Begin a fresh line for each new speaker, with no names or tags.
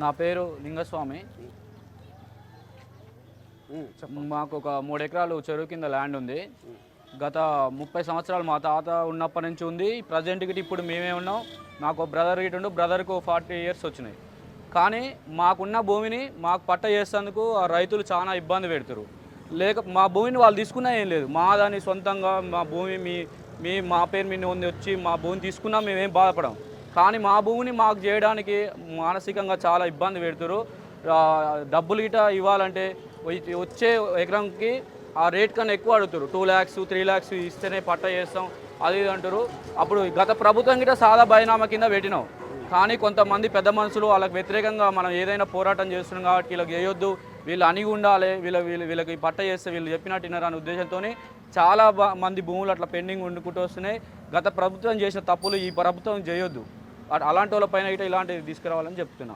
నా పేరు లింగస్వామి. మాకు ఒక 3 ఎకరాలు చెరువు కింద ల్యాండ్ ఉంది. గత 30 సంవత్సరాలు మా తాత ఉన్నప్పటి నుంచి ఉంది. ప్రజెంట్కి ఇప్పుడు మేమే ఉన్నాం. నాకు బ్రదర్ గిట్టుండు, బ్రదర్కు 40 ఇయర్స్ వచ్చినాయి. కానీ మాకున్న భూమిని మాకు పట్ట చేసేందుకు ఆ రైతులు చాలా ఇబ్బంది పెడతారు. మా భూమిని వాళ్ళు తీసుకున్నా ఏం లేదు. మా దాన్ని సొంతంగా మా భూమి మా పేరు మీద ఉంది వచ్చి మా భూమిని తీసుకున్నా మేమేం బాధపడం. కానీ మా భూమిని మాకు చేయడానికి మానసికంగా చాలా ఇబ్బంది పెడతారు. డబ్బులు గిట్ట ఇవ్వాలంటే వచ్చే ఎకరంకి ఆ రేట్ కన్నా ఎక్కువ అడుగుతారు. 2 lakhs 3 lakhs ఇస్తేనే పట్ట చేస్తాం అది ఇది అంటారు. అప్పుడు గత ప్రభుత్వం గిట్ట సాదా బైనామా కింద పెట్టినాం. కానీ కొంతమంది పెద్ద మనుషులు వాళ్ళకి వ్యతిరేకంగా మనం ఏదైనా పోరాటం చేస్తున్నాం కాబట్టి వీళ్ళకి చేయొద్దు, వీళ్ళు అణిగి ఉండాలి, వీళ్ళకి పట్ట చేస్తే వీళ్ళు చెప్పినట్టు వినరనే ఉద్దేశంతో చాలా మంది భూములు అట్లా పెండింగ్ వండుకుంటూ వస్తున్నాయి. గత ప్రభుత్వం చేసిన తప్పులు ఈ ప్రభుత్వం చేయొద్దు. అలాంటి వాళ్ళపైన ఇలాంటివి తీసుకురావాలని చెప్తున్నా.